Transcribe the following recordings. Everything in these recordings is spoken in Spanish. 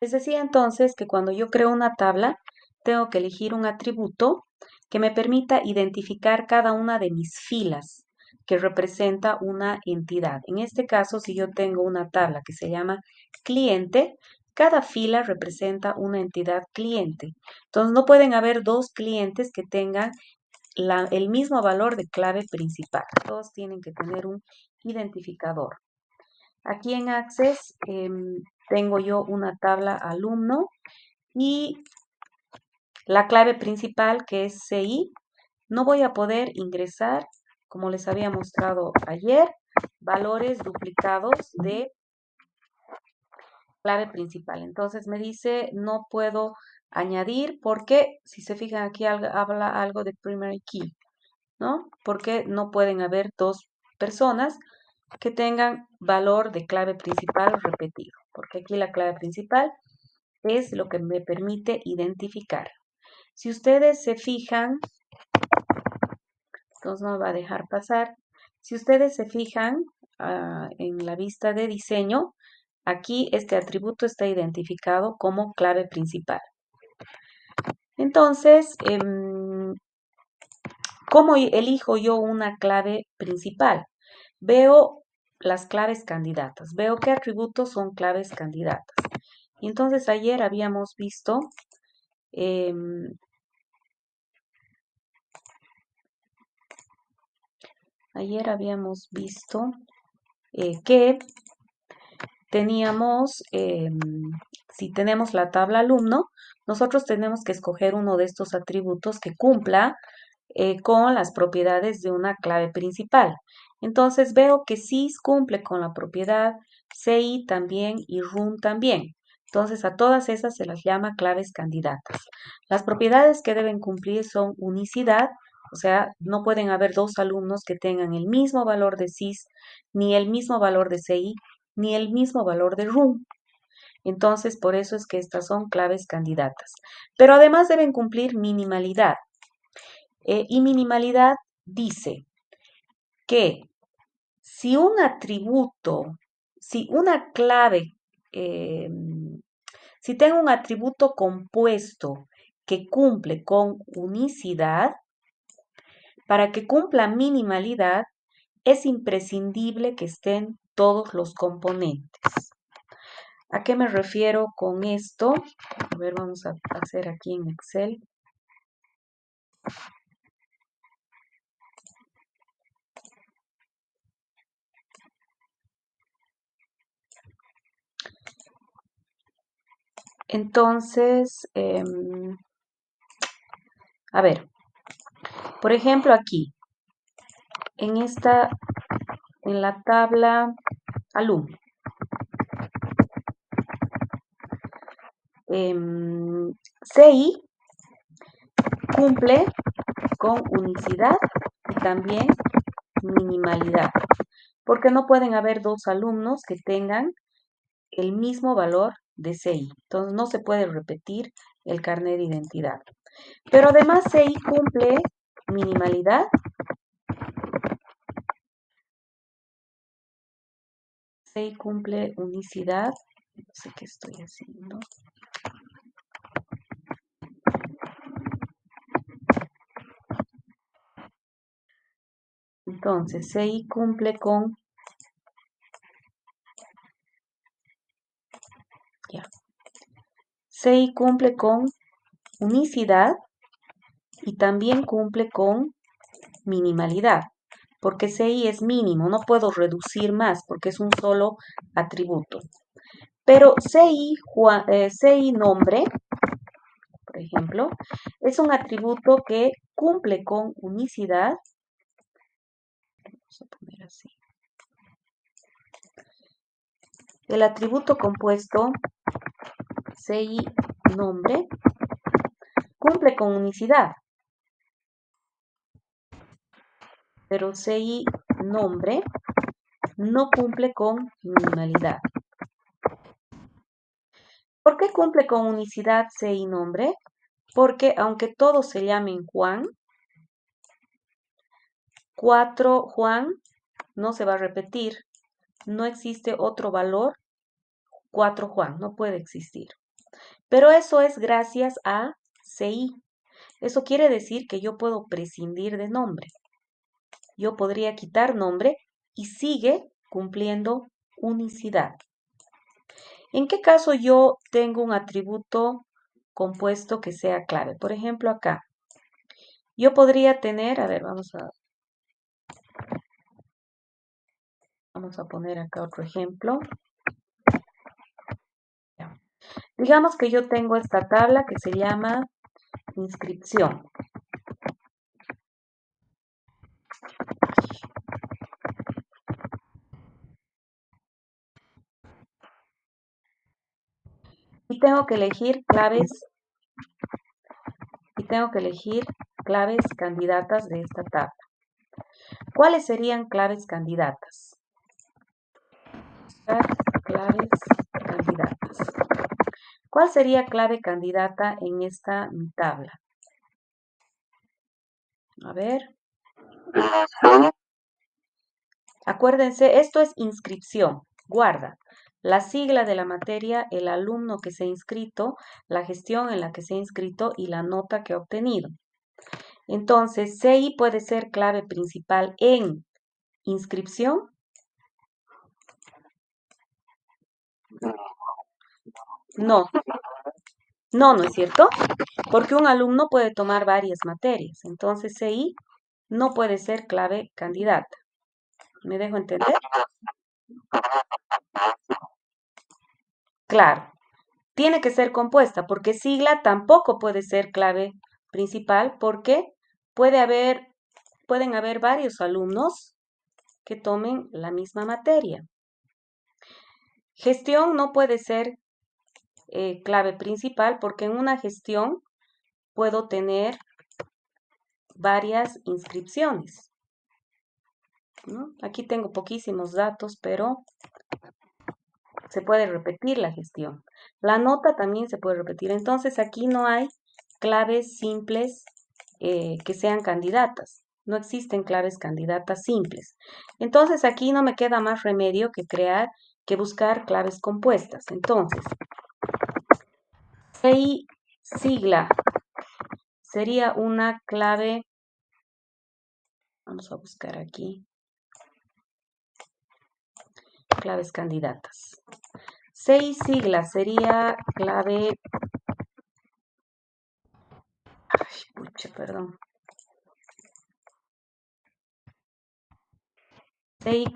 Les decía entonces que cuando yo creo una tabla, tengo que elegir un atributo que me permita identificar cada una de mis filas que representa una entidad. En este caso, si yo tengo una tabla que se llama cliente, cada fila representa una entidad cliente. Entonces, no pueden haber dos clientes que tengan el mismo valor de clave principal. Todos tienen que tener un identificador. Aquí en Access tengo yo una tabla alumno y la clave principal que es CI. No voy a poder ingresar, como les había mostrado ayer, valores duplicados de clave principal. Entonces me dice no puedo añadir porque si se fijan aquí habla algo de primary key, ¿no? Porque no pueden haber dos personas que tengan valor de clave principal repetido, porque aquí la clave principal es lo que me permite identificar. Si ustedes se fijan, entonces no va a dejar pasar. Si ustedes se fijan en la vista de diseño, aquí este atributo está identificado como clave principal. Entonces, ¿cómo elijo yo una clave principal? Veo las claves candidatas, veo qué atributos son claves candidatas. Y entonces ayer habíamos visto que teníamos, si tenemos la tabla alumno, nosotros tenemos que escoger uno de estos atributos que cumpla con las propiedades de una clave principal. Entonces veo que sys cumple con la propiedad, ci también y room también. Entonces a todas esas se las llama claves candidatas. Las propiedades que deben cumplir son unicidad, o sea, no pueden haber dos alumnos que tengan el mismo valor de sys, ni el mismo valor de ci, ni el mismo valor de room. Entonces, por eso es que estas son claves candidatas. Pero además deben cumplir minimalidad. Y minimalidad dice que si un atributo, si una clave, si tengo un atributo compuesto que cumple con unicidad, para que cumpla minimalidad es imprescindible que estén todos los componentes. ¿A qué me refiero con esto? A ver, vamos a hacer aquí en Excel. Entonces, a ver, por ejemplo aquí, en la tabla alumno, CI cumple con unicidad y también minimalidad, porque no pueden haber dos alumnos que tengan el mismo valor de CI. Entonces no se puede repetir el carnet de identidad. Pero además CI cumple minimalidad, CI cumple unicidad, no sé qué estoy haciendo. Entonces, CI cumple con CI cumple con unicidad y también cumple con minimalidad, porque CI es mínimo, no puedo reducir más porque es un solo atributo. Pero CI nombre, por ejemplo, es un atributo que cumple con unicidad. Vamos a poner así. El atributo compuesto CI nombre cumple con unicidad, pero CI nombre no cumple con minimalidad. ¿Por qué cumple con unicidad CI nombre? Porque aunque todos se llamen Juan, 4 Juan no se va a repetir. No existe otro valor 4 Juan, no puede existir. Pero eso es gracias a CI. Eso quiere decir que yo puedo prescindir de nombre. Yo podría quitar nombre y sigue cumpliendo unicidad. ¿En qué caso yo tengo un atributo compuesto que sea clave? Por ejemplo, acá. Yo podría tener, a ver, vamos a poner acá otro ejemplo. Ya. Digamos que yo tengo esta tabla que se llama inscripción. Y tengo que elegir claves candidatas de esta tabla. ¿Cuáles serían claves candidatas? Claves candidatas. ¿Cuál sería clave candidata en esta mi tabla? A ver. Acuérdense, esto es inscripción. Guarda. La sigla de la materia, el alumno que se ha inscrito, la gestión en la que se ha inscrito y la nota que ha obtenido. Entonces, CI puede ser clave principal en inscripción. No, no es cierto, porque un alumno puede tomar varias materias. Entonces, CI no puede ser clave candidata. ¿Me dejo entender? Claro, tiene que ser compuesta, porque sigla tampoco puede ser clave principal, porque pueden haber varios alumnos que tomen la misma materia. Gestión no puede ser clave principal, porque en una gestión puedo tener varias inscripciones, ¿no? Aquí tengo poquísimos datos, pero se puede repetir la gestión. La nota también se puede repetir. Entonces aquí no hay claves simples que sean candidatas. No existen claves candidatas simples. Entonces aquí no me queda más remedio que buscar claves compuestas. Entonces, CI sigla sería una clave. Vamos a buscar aquí claves candidatas. CI sigla sería clave. Ay, pucha, perdón. CI,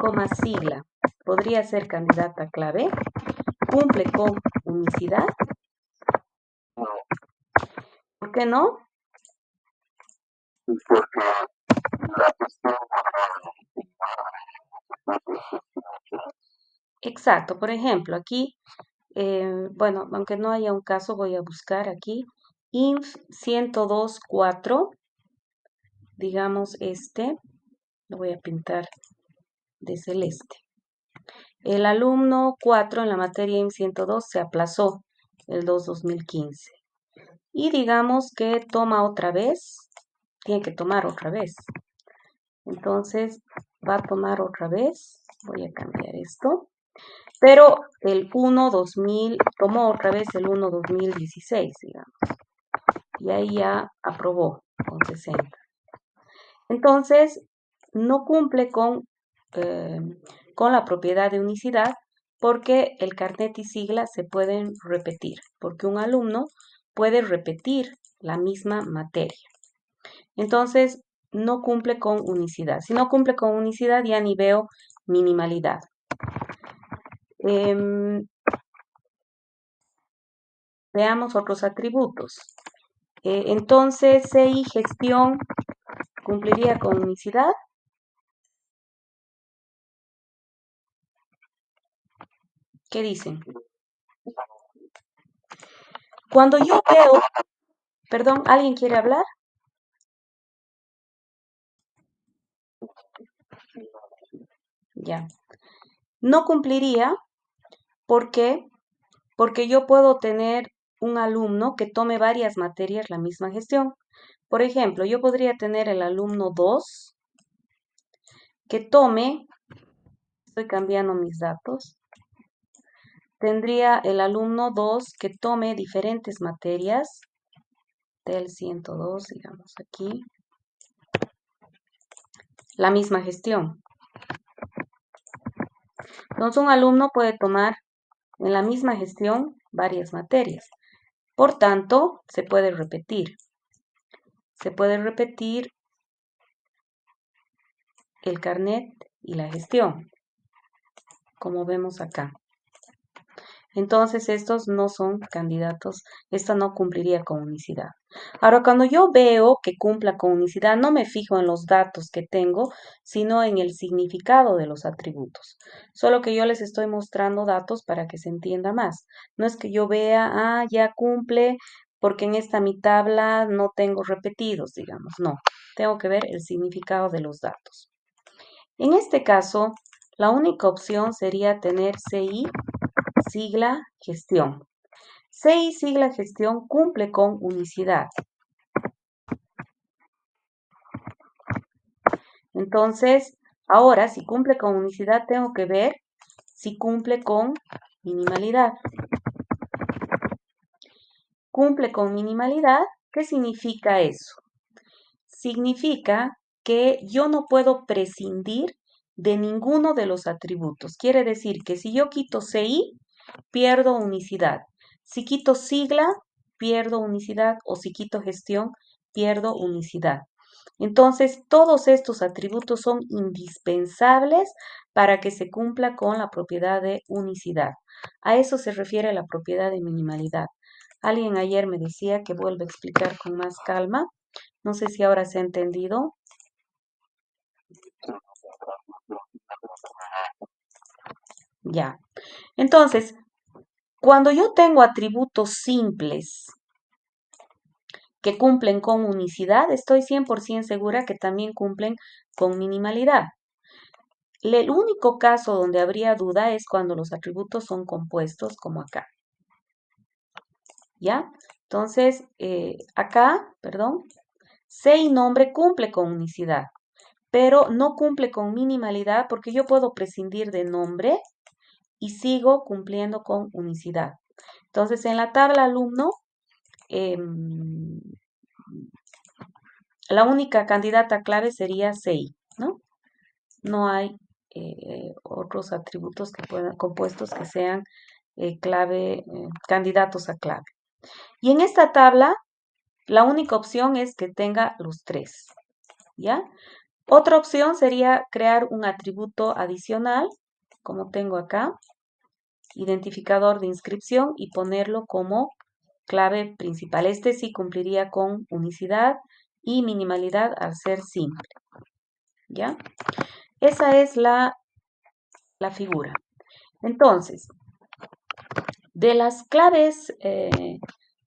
sigla. Podría ser candidata clave. Cumple con unicidad. ¿Por qué no? Exacto. Por ejemplo, aquí, bueno, aunque no haya un caso, voy a buscar aquí. INF 102.4, digamos lo voy a pintar de celeste. El alumno 4 en la materia INF 102 se aplazó el 2015. Y digamos que toma otra vez, tiene que tomar otra vez. Entonces va a tomar otra vez, voy a cambiar esto, pero el 1-2000, tomó otra vez el 1-2016, digamos, y ahí ya aprobó con 60. Entonces, no cumple con la propiedad de unicidad porque el carnet y sigla se pueden repetir, porque un alumno puede repetir la misma materia. Entonces, no cumple con unicidad. Si no cumple con unicidad, ya ni veo minimalidad. Veamos otros atributos. Entonces, CI gestión cumpliría con unicidad. ¿Qué dicen? Cuando yo veo, perdón, ¿alguien quiere hablar? Ya. No cumpliría, ¿por qué? Porque yo puedo tener un alumno que tome varias materias la misma gestión. Por ejemplo, yo podría tener el alumno 2 que tome, estoy cambiando mis datos, tendría el alumno 2 que tome diferentes materias del 102, digamos aquí, la misma gestión. Entonces, un alumno puede tomar en la misma gestión varias materias. Por tanto, se puede repetir. Se puede repetir el carnet y la gestión, como vemos acá. Entonces, estos no son candidatos, esta no cumpliría con unicidad. Ahora, cuando yo veo que cumpla con unicidad, no me fijo en los datos que tengo, sino en el significado de los atributos. Solo que yo les estoy mostrando datos para que se entienda más. No es que yo vea, ya cumple, porque en esta mi tabla no tengo repetidos, digamos. No, tengo que ver el significado de los datos. En este caso, la única opción sería tener CI sigla gestión. CI sigla gestión cumple con unicidad. Entonces, ahora si cumple con unicidad, tengo que ver si cumple con minimalidad. Cumple con minimalidad, ¿qué significa eso? Significa que yo no puedo prescindir de ninguno de los atributos. Quiere decir que si yo quito CI, pierdo unicidad. Si quito sigla, pierdo unicidad, o si quito gestión, pierdo unicidad. Entonces, todos estos atributos son indispensables para que se cumpla con la propiedad de unicidad. A eso se refiere la propiedad de minimalidad. Alguien ayer me decía que vuelva a explicar con más calma. No sé si ahora se ha entendido. Ya. Entonces, cuando yo tengo atributos simples que cumplen con unicidad, estoy 100% segura que también cumplen con minimalidad. El único caso donde habría duda es cuando los atributos son compuestos, como acá. ¿Ya? Entonces, acá, perdón, C y nombre cumple con unicidad, pero no cumple con minimalidad porque yo puedo prescindir de nombre y sigo cumpliendo con unicidad. Entonces, en la tabla alumno, la única candidata clave sería CI, ¿no? No hay otros atributos que puedan, compuestos que sean clave, candidatos a clave. Y en esta tabla, la única opción es que tenga los tres, ¿ya? Otra opción sería crear un atributo adicional, como tengo acá, identificador de inscripción, y ponerlo como clave principal. Este sí cumpliría con unicidad y minimalidad al ser simple, ¿ya? Esa es la figura. Entonces, de las claves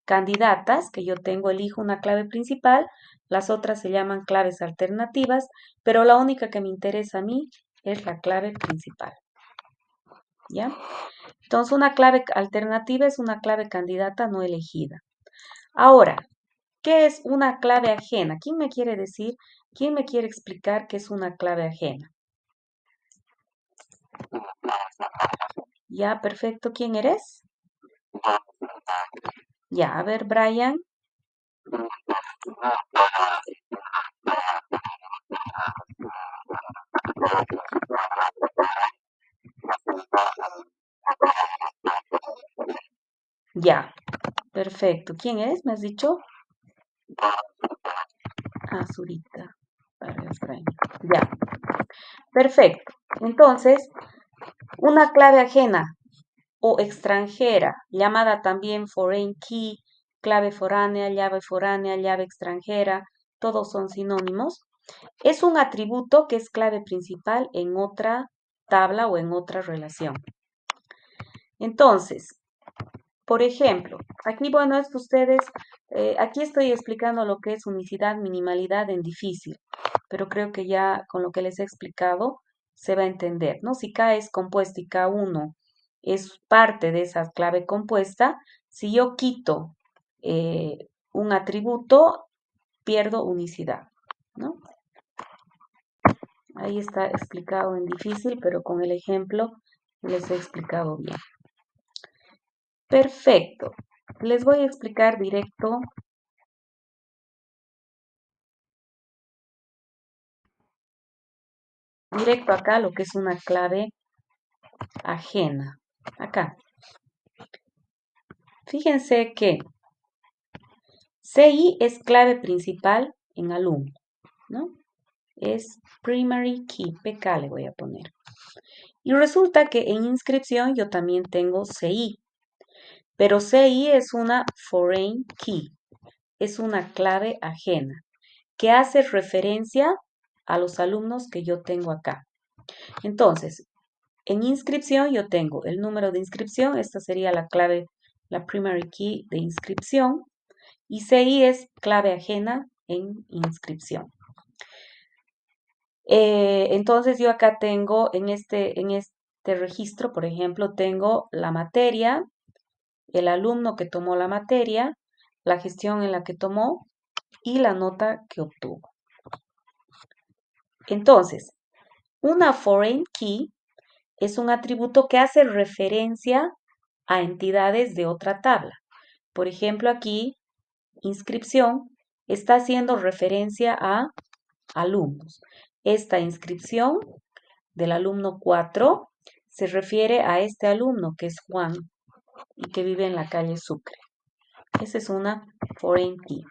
candidatas que yo tengo, elijo una clave principal, las otras se llaman claves alternativas, pero la única que me interesa a mí es la clave principal, ¿ya? Entonces, una clave alternativa es una clave candidata no elegida. Ahora, ¿qué es una clave ajena? ¿Quién me quiere decir, quién me quiere explicar qué es una clave ajena? Ya, perfecto. ¿Quién eres? Ya, a ver, Brian. Ya, perfecto. ¿Quién es? ¿Me has dicho? Ah, Zurita. Vargas Braña. Ya, perfecto. Entonces, una clave ajena o extranjera, llamada también foreign key, clave foránea, llave extranjera, todos son sinónimos. Es un atributo que es clave principal en otra tabla o en otra relación. Entonces, por ejemplo, aquí, bueno, es que ustedes, aquí estoy explicando lo que es unicidad, minimalidad en difícil, pero creo que ya con lo que les he explicado se va a entender, ¿no? Si K es compuesto y K1 es parte de esa clave compuesta, si yo quito un atributo, pierdo unicidad, ¿no? Ahí está explicado en difícil, pero con el ejemplo les he explicado bien. Perfecto. Les voy a explicar directo acá lo que es una clave ajena. Acá. Fíjense que CI es clave principal en alumno, ¿no? Es primary key, PK le voy a poner. Y resulta que en inscripción yo también tengo CI, pero CI es una foreign key, es una clave ajena, que hace referencia a los alumnos que yo tengo acá. Entonces, en inscripción yo tengo el número de inscripción, esta sería la clave, la primary key de inscripción, y CI es clave ajena en inscripción. Entonces yo acá tengo en este registro, por ejemplo, tengo la materia, el alumno que tomó la materia, la gestión en la que tomó y la nota que obtuvo. Entonces, una foreign key es un atributo que hace referencia a entidades de otra tabla. Por ejemplo, aquí, inscripción está haciendo referencia a alumnos. Esta inscripción del alumno 4 se refiere a este alumno que es Juan y que vive en la calle Sucre. Esa es una foreign key.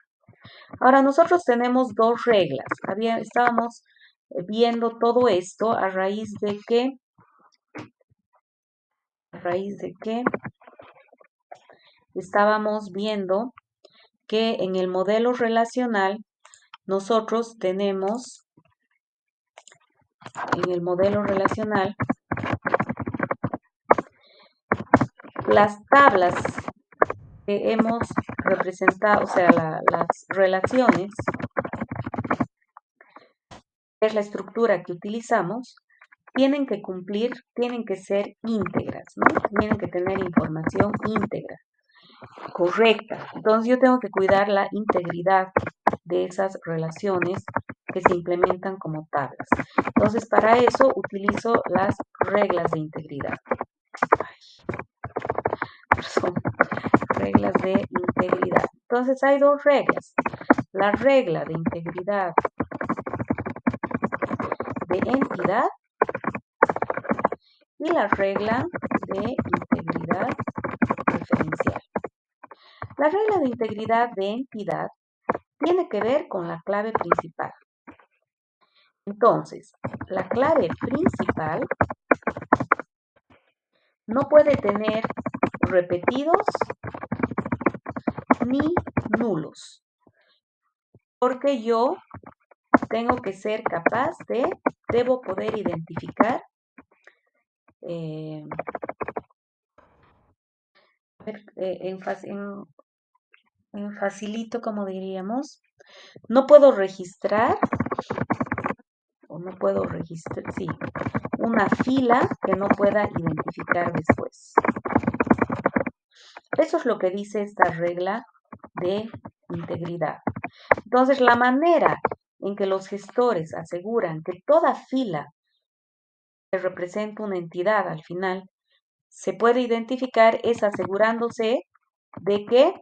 Ahora, nosotros tenemos dos reglas. Estábamos viendo todo esto a raíz de que estábamos viendo que en el modelo relacional nosotros tenemos las tablas que hemos representado, o sea, las relaciones, es la estructura que utilizamos, tienen que cumplir, tienen que ser íntegras, ¿no? Tienen que tener información íntegra, correcta. Entonces yo tengo que cuidar la integridad de esas relaciones que se implementan como tablas. Entonces para eso utilizo las reglas de integridad. Reglas de integridad. Entonces hay dos reglas. La regla de integridad de entidad y la regla de integridad referencial. La regla de integridad de entidad tiene que ver con la clave principal. Entonces, la clave principal no puede tener repetidos ni nulos, porque yo tengo que ser capaz debo poder identificar en facilito, como diríamos, no puedo registrar una fila que no pueda identificar después. Eso es lo que dice esta regla de integridad. Entonces, la manera en que los gestores aseguran que toda fila que representa una entidad al final se puede identificar es asegurándose de que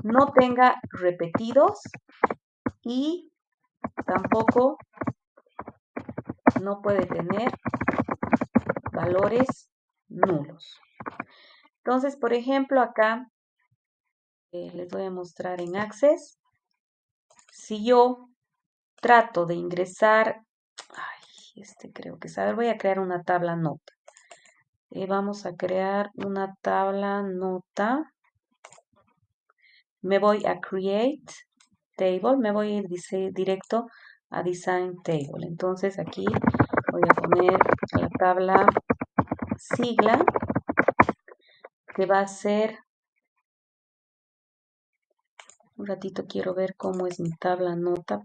no tenga repetidos y tampoco no puede tener valores nulos. Entonces, por ejemplo, acá les voy a mostrar en Access. Si yo trato de ingresar, creo que saber, voy a crear una tabla nota. Vamos a crear una tabla nota. Me voy a Create Table, me voy a ir directo a Design Table. Entonces aquí voy a poner la tabla sigla, que va a ser, un ratito quiero ver cómo es mi tabla nota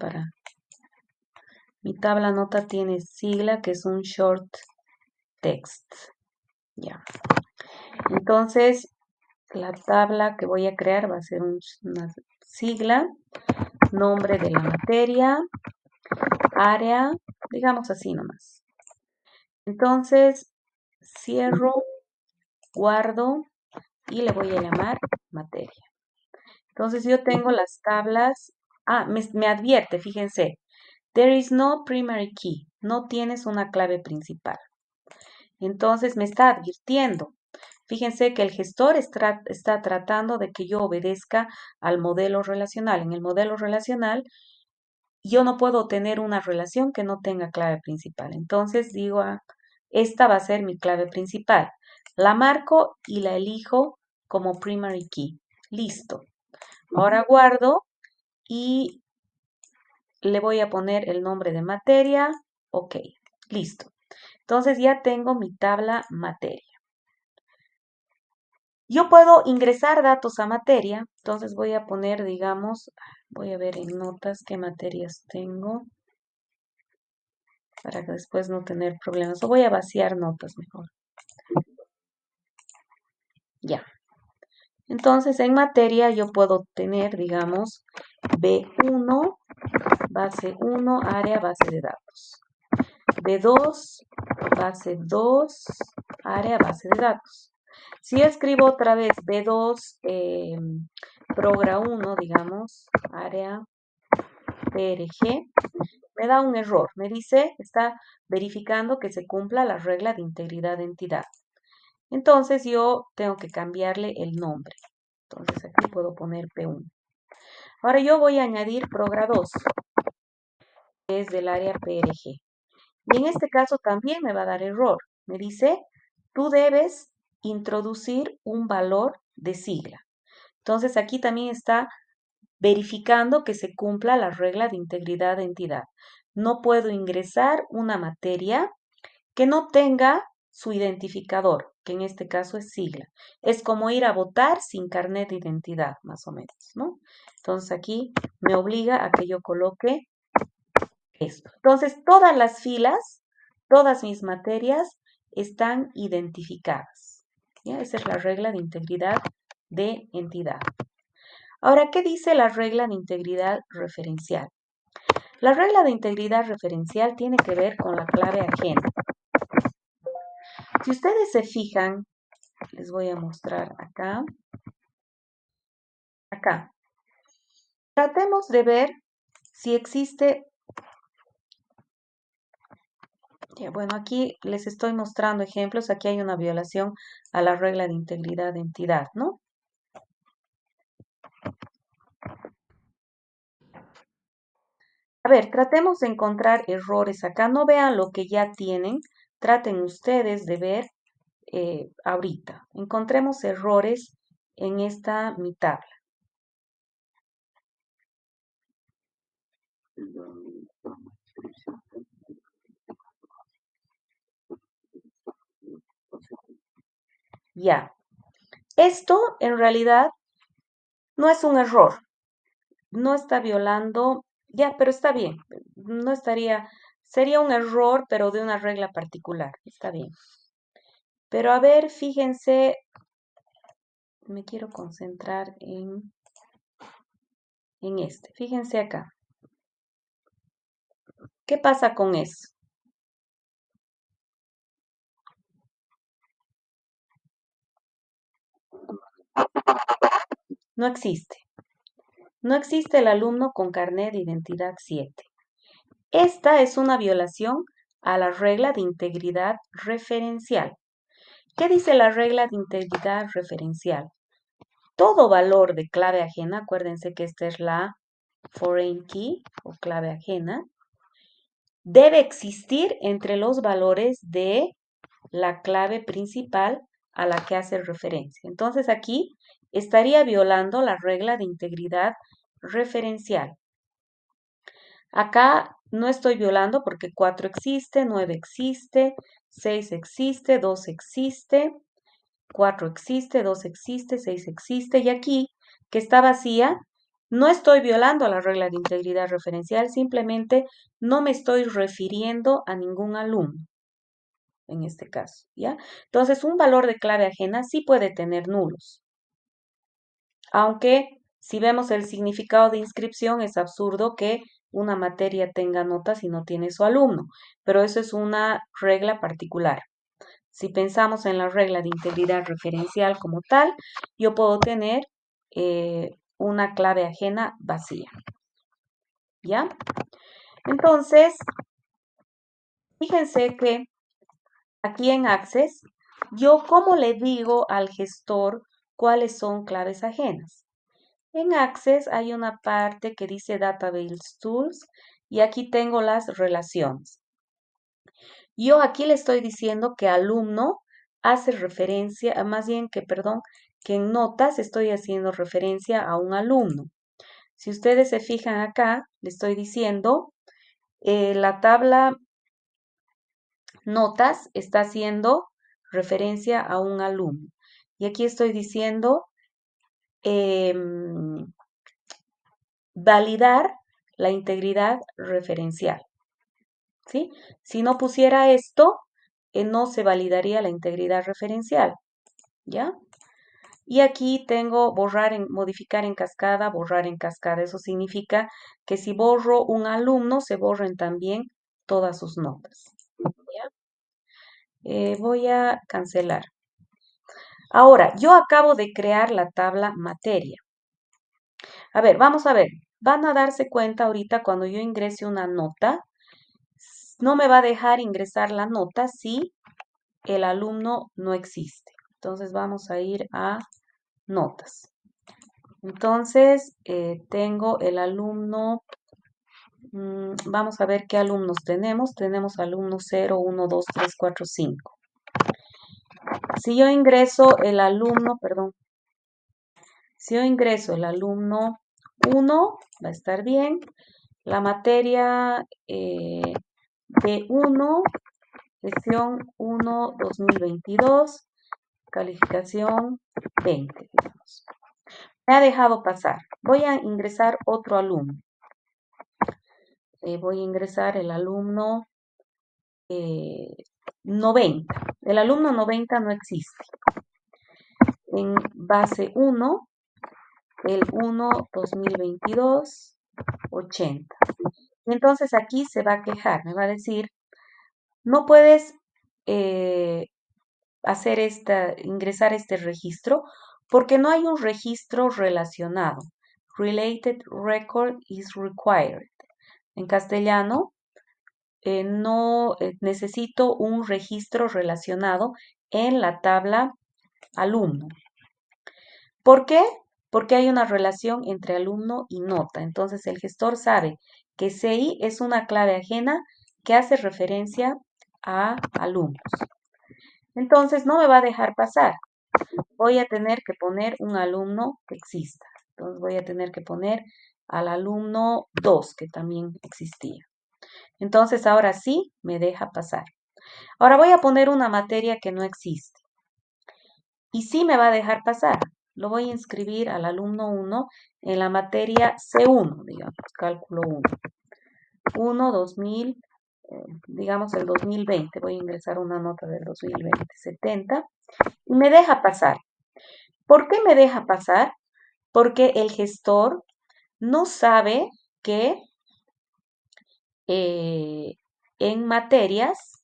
mi tabla nota tiene sigla que es un short text. Ya. Entonces, la tabla que voy a crear va a ser una sigla, nombre de la materia, área, digamos así nomás. Entonces, cierro, guardo, y le voy a llamar materia. Entonces yo tengo las tablas, me advierte, fíjense, there is no primary key, no tienes una clave principal. Entonces me está advirtiendo. Fíjense que el gestor está tratando de que yo obedezca al modelo relacional. En el modelo relacional yo no puedo tener una relación que no tenga clave principal. Entonces digo, esta va a ser mi clave principal. La marco y la elijo como primary key. Listo. Ahora guardo y le voy a poner el nombre de materia. Ok, listo. Entonces ya tengo mi tabla materia. Yo puedo ingresar datos a materia, entonces voy a poner, digamos, voy a ver en notas qué materias tengo para que después no tener problemas. O voy a vaciar notas mejor. Ya. Entonces en materia yo puedo tener, digamos, B1, base 1, área, base de datos. B2, base 2, área, base de datos. Si yo escribo otra vez B2, progra 1, digamos, área PRG, me da un error. Me dice, está verificando que se cumpla la regla de integridad de entidad. Entonces yo tengo que cambiarle el nombre. Entonces aquí puedo poner P1. Ahora yo voy a añadir progra 2, que es del área PRG. Y en este caso también me va a dar error. Me dice, tú debes introducir un valor de sigla. Entonces aquí también está verificando que se cumpla la regla de integridad de entidad. No puedo ingresar una materia que no tenga su identificador, que en este caso es sigla. Es como ir a votar sin carnet de identidad, más o menos, ¿no? Entonces aquí me obliga a que yo coloque esto. Entonces todas las filas, todas mis materias están identificadas. ¿Ya? Esa es la regla de integridad de entidad. Ahora, ¿qué dice la regla de integridad referencial? La regla de integridad referencial tiene que ver con la clave ajena. Si ustedes se fijan, les voy a mostrar acá. Acá. Tratemos de ver si existe. Bueno, aquí les estoy mostrando ejemplos. Aquí hay una violación a la regla de integridad de entidad, ¿no? A ver, tratemos de encontrar errores acá. No vean lo que ya tienen. Traten ustedes de ver ahorita. Encontremos errores en esta mi tabla. Ya. Esto en realidad no es un error. No está violando, ya, pero está bien. No estaría, sería un error, pero de una regla particular. Está bien. Pero a ver, fíjense, me quiero concentrar en este. Fíjense acá. ¿Qué pasa con eso? No existe. No existe el alumno con carnet de identidad 7. Esta es una violación a la regla de integridad referencial. ¿Qué dice la regla de integridad referencial? Todo valor de clave ajena, acuérdense que esta es la foreign key o clave ajena, debe existir entre los valores de la clave principal a la que hace referencia. Entonces aquí estaría violando la regla de integridad referencial. Acá no estoy violando porque 4 existe, 9 existe, 6 existe, 2 existe, 4 existe, 2 existe, 6 existe. Y aquí, que está vacía, no estoy violando la regla de integridad referencial, simplemente no me estoy refiriendo a ningún alumno en este caso, ¿ya? Entonces, un valor de clave ajena sí puede tener nulos. Aunque, si vemos el significado de inscripción, es absurdo que una materia tenga notas y no tiene su alumno, pero eso es una regla particular. si pensamos en la regla de integridad referencial como tal, yo puedo tener una clave ajena vacía. ¿Ya? Entonces, fíjense que aquí en Access, yo cómo le digo al gestor cuáles son claves ajenas. En Access hay una parte que dice Database Tools y aquí tengo las relaciones. Yo aquí le estoy diciendo que alumno hace referencia, más bien que, perdón, que en notas estoy haciendo referencia a un alumno. Si ustedes se fijan acá, le estoy diciendo, la tabla notas está haciendo referencia a un alumno. Y aquí estoy diciendo validar la integridad referencial. ¿Sí? Si no pusiera esto, no se validaría la integridad referencial. ¿Ya? Y aquí tengo modificar en cascada, borrar en cascada. Eso significa que si borro un alumno, se borren también todas sus notas. ¿Ya? Voy a cancelar. Ahora, yo acabo de crear la tabla materia. A ver, vamos a ver. Van a darse cuenta ahorita cuando yo ingrese una nota, no me va a dejar ingresar la nota si el alumno no existe. Entonces vamos a ir a notas. Entonces tengo el alumno, vamos a ver qué alumnos tenemos. Tenemos alumno 0, 1, 2, 3, 4, 5. Si yo ingreso el alumno, perdón, si yo ingreso el alumno 1, va a estar bien. La materia de 1, sesión 1, 2022, calificación 20, digamos. Me ha dejado pasar. Voy a ingresar otro alumno. Voy a ingresar el alumno 90. El alumno 90 no existe. En base 1, el 1, 2022, 80. Y entonces aquí se va a quejar, me va a decir, no puedes ingresar este registro porque no hay un registro relacionado. Related record is required. En castellano, no necesito un registro relacionado en la tabla alumno. ¿Por qué? Porque hay una relación entre alumno y nota. Entonces el gestor sabe que CI es una clave ajena que hace referencia a alumnos. Entonces no me va a dejar pasar. Voy a tener que poner un alumno que exista. Entonces voy a tener que poner al alumno 2 que también existía. Entonces ahora sí me deja pasar. Ahora voy a poner una materia que no existe. Y sí me va a dejar pasar. Lo voy a inscribir al alumno 1 en la materia C1, digamos, cálculo 1. 1, 2000, digamos el 2020. Voy a ingresar una nota del 2020, 70. Y me deja pasar. ¿Por qué me deja pasar? Porque el gestor no sabe que en materias,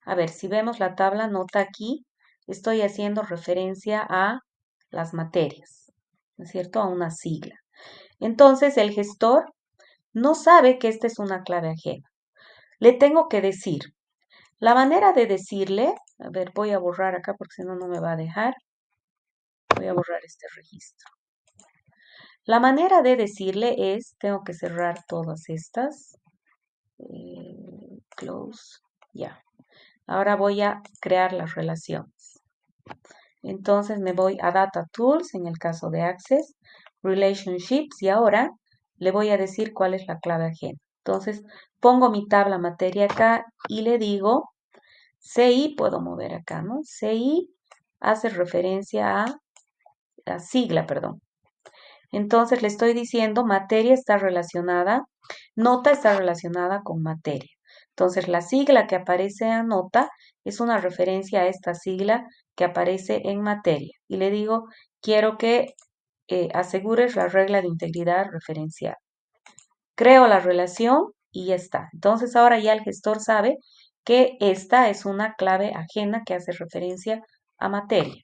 a ver, si vemos la tabla, nota aquí, estoy haciendo referencia a las materias, ¿no es cierto? A una sigla. Entonces, el gestor no sabe que esta es una clave ajena. Le tengo que decir. La manera de decirle, a ver, voy a borrar acá porque si no, no me va a dejar. Voy a borrar este registro. La manera de decirle es, tengo que cerrar todas estas. Close, ya. Ahora voy a crear las relaciones. Entonces me voy a Data Tools, en el caso de Access, Relationships, y ahora le voy a decir cuál es la clave ajena. Entonces pongo mi tabla materia acá y le digo, CI, puedo mover acá, ¿no? CI hace referencia a la sigla, perdón. Entonces le estoy diciendo, materia está relacionada, nota está relacionada con materia. Entonces la sigla que aparece en nota es una referencia a esta sigla que aparece en materia. Y le digo, quiero que asegures la regla de integridad referencial. Creo la relación y ya está. Entonces ahora ya el gestor sabe que esta es una clave ajena que hace referencia a materia.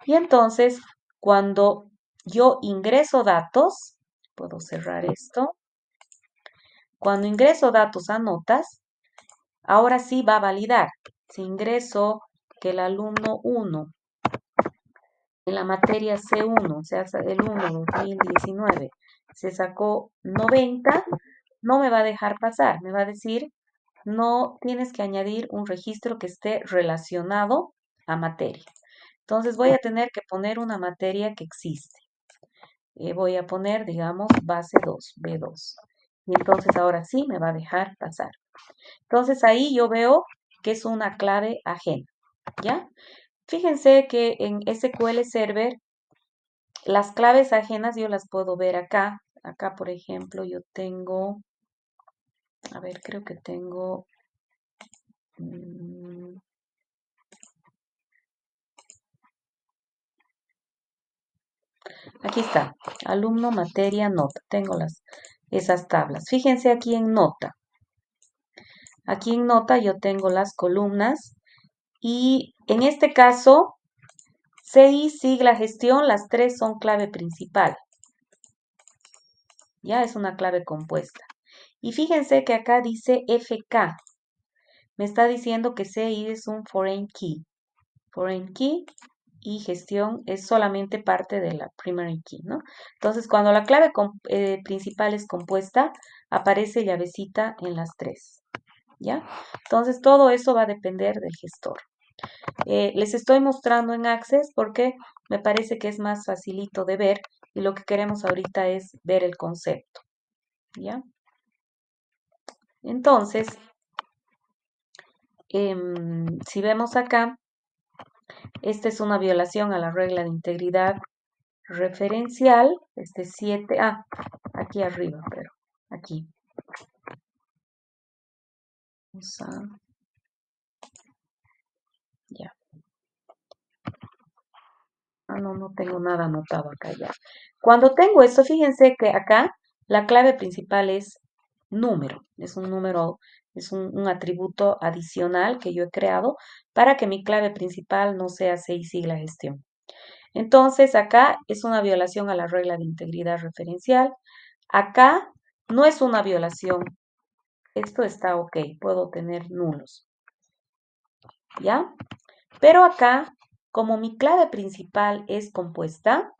Y entonces, cuando yo ingreso datos, puedo cerrar esto. Cuando ingreso datos a notas, ahora sí va a validar. Si ingreso que el alumno 1 en la materia C1, o sea, el 1 2019, se sacó 90, no me va a dejar pasar. Me va a decir, no tienes que añadir un registro que esté relacionado a materia. Entonces voy a tener que poner una materia que existe. Voy a poner, digamos, base 2, B2. Y entonces ahora sí me va a dejar pasar. Entonces ahí yo veo que es una clave ajena, ¿ya? Fíjense que en SQL Server las claves ajenas yo las puedo ver acá. Acá, por ejemplo, yo tengo, a ver, creo que tengo, aquí está, alumno, materia, nota. Tengo esas tablas. Fíjense aquí en nota. Aquí en nota yo tengo las columnas y en este caso, CI, sigla, gestión, las tres son clave principal. Ya es una clave compuesta. Y fíjense que acá dice FK. Me está diciendo que CI es un foreign key. Foreign key y gestión es solamente parte de la primary key, ¿no? Entonces, cuando la clave principal es compuesta, aparece llavecita en las tres, ¿ya? Entonces, todo eso va a depender del gestor. Les estoy mostrando en Access porque me parece que es más facilito de ver y lo que queremos ahorita es ver el concepto, ¿ya? Entonces, si vemos acá, esta es una violación a la regla de integridad referencial, este 7, aquí arriba, pero aquí. Vamos a, ya. No tengo nada anotado acá ya. Cuando tengo esto, fíjense que acá la clave principal es número. Es un número, es un atributo adicional que yo he creado para que mi clave principal no sea 6 sigla gestión. Entonces, acá es una violación a la regla de integridad referencial. Acá no es una violación. Esto está ok, puedo tener nulos. ¿Ya? Pero acá, como mi clave principal es compuesta,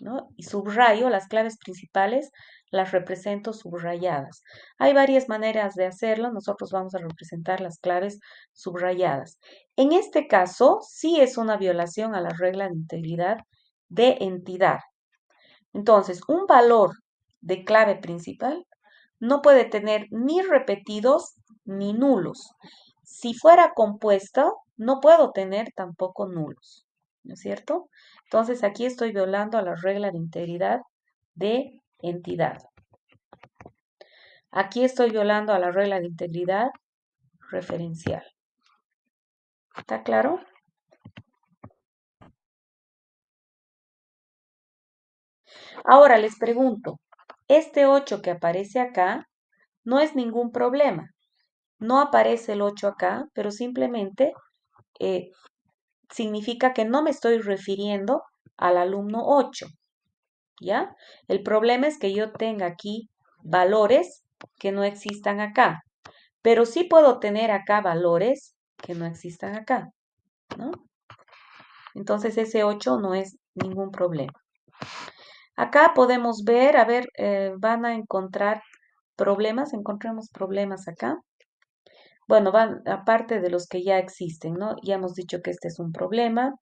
¿no? Y subrayo las claves principales, las represento subrayadas. Hay varias maneras de hacerlo. Nosotros vamos a representar las claves subrayadas. En este caso, sí es una violación a la regla de integridad de entidad. Entonces, un valor de clave principal no puede tener ni repetidos ni nulos. Si fuera compuesto, no puedo tener tampoco nulos, ¿no es cierto? Entonces aquí estoy violando a la regla de integridad de entidad. Aquí estoy violando a la regla de integridad referencial. ¿Está claro? Ahora les pregunto, este 8 que aparece acá no es ningún problema. No aparece el 8 acá, pero simplemente significa que no me estoy refiriendo al alumno 8, ¿ya? El problema es que yo tenga aquí valores que no existan acá, pero sí puedo tener acá valores que no existan acá, ¿no? Entonces ese 8 no es ningún problema. Acá podemos ver, a ver, van a encontrar problemas, encontramos problemas acá. Bueno, van aparte de los que ya existen, ¿no? Ya hemos dicho que este es un problema.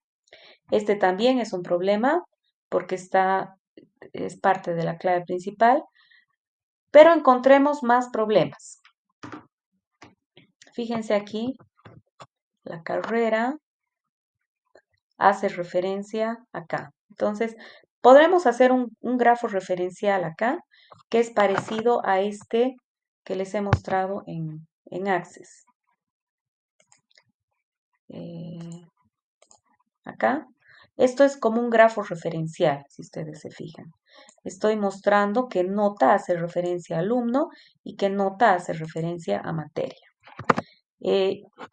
Este también es un problema porque es parte de la clave principal, pero encontremos más problemas. Fíjense aquí, la carrera hace referencia acá. Entonces, podremos hacer un grafo referencial acá, que es parecido a este que les he mostrado en Access. Acá. Esto es como un grafo referencial, si ustedes se fijan. Estoy mostrando que nota hace referencia a alumno y que nota hace referencia a materia.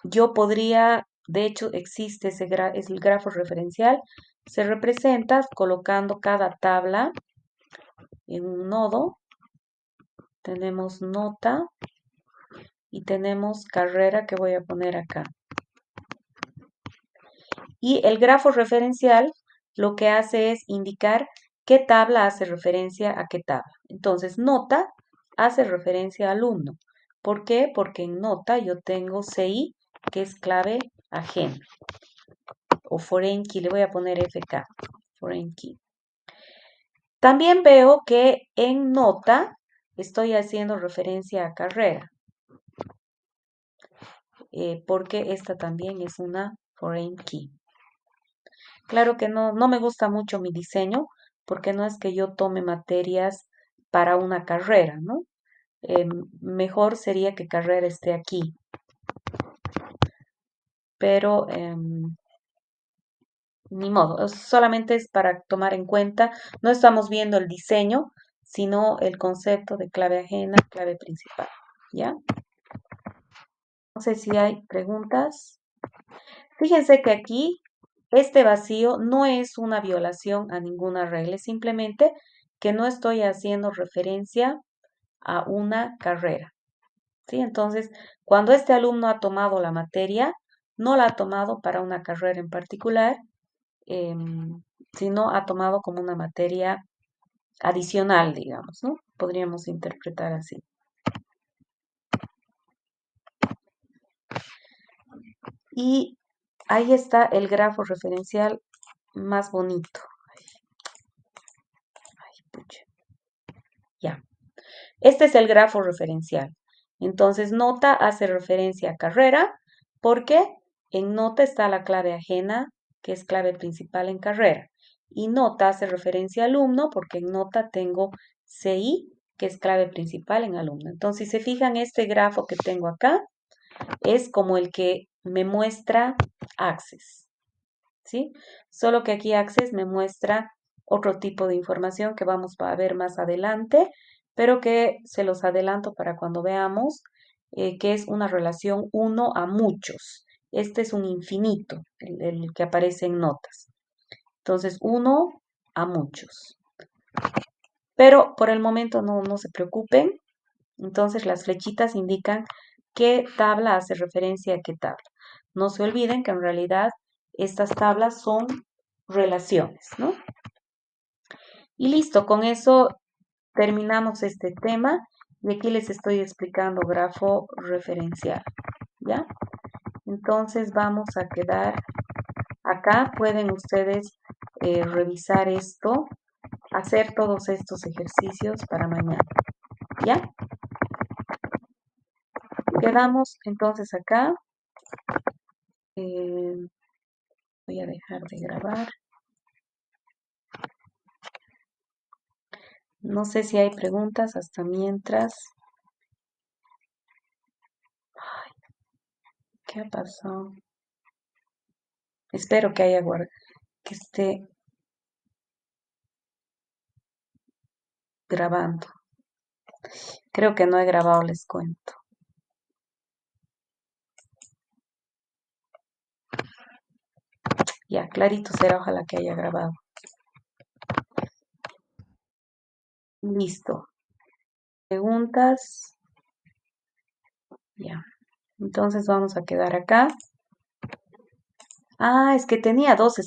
yo podría, de hecho existe es el grafo referencial, se representa colocando cada tabla en un nodo. Tenemos nota y tenemos carrera que voy a poner acá. Y el grafo referencial lo que hace es indicar qué tabla hace referencia a qué tabla. Entonces, nota hace referencia a alumno. ¿Por qué? Porque en nota yo tengo CI, que es clave ajena. O foreign key, le voy a poner FK, foreign key. También veo que en nota estoy haciendo referencia a carrera, porque esta también es una foreign key. Claro que no me gusta mucho mi diseño, porque no es que yo tome materias para una carrera, ¿no? Mejor sería que carrera esté aquí, pero ni modo, solamente es para tomar en cuenta, no estamos viendo el diseño, sino el concepto de clave ajena, clave principal, ¿ya? No sé si hay preguntas. Fíjense que aquí este vacío no es una violación a ninguna regla, es simplemente que no estoy haciendo referencia a una carrera, ¿sí? Entonces, cuando este alumno ha tomado la materia, no la ha tomado para una carrera en particular, sino ha tomado como una materia adicional, digamos, ¿no? Podríamos interpretar así. Y ahí está el grafo referencial más bonito. Ay, pucha. Ya. Este es el grafo referencial. Entonces, nota hace referencia a carrera porque en nota está la clave ajena, que es clave principal en carrera. Y nota hace referencia a alumno porque en nota tengo CI, que es clave principal en alumno. Entonces, si se fijan, este grafo que tengo acá es como el que me muestra Access, ¿sí? Solo que aquí Access me muestra otro tipo de información que vamos a ver más adelante, pero que se los adelanto para cuando veamos, que es una relación uno a muchos. Este es un infinito, el que aparece en notas. Entonces, uno a muchos. Pero por el momento no se preocupen. Entonces, las flechitas indican qué tabla hace referencia a qué tabla. No se olviden que en realidad estas tablas son relaciones, ¿no? Y listo, con eso terminamos este tema y aquí les estoy explicando grafo referencial, ¿ya? Entonces vamos a quedar acá, pueden ustedes revisar esto, hacer todos estos ejercicios para mañana, ¿ya? Quedamos entonces acá. Voy a dejar de grabar. No sé si hay preguntas hasta mientras. ¿Qué ha pasado? Espero que que esté grabando. Creo que no he grabado, les cuento. Ya, clarito será, ojalá que haya grabado. Listo. ¿Preguntas? Ya. Entonces vamos a quedar acá. Ah, es que tenía dos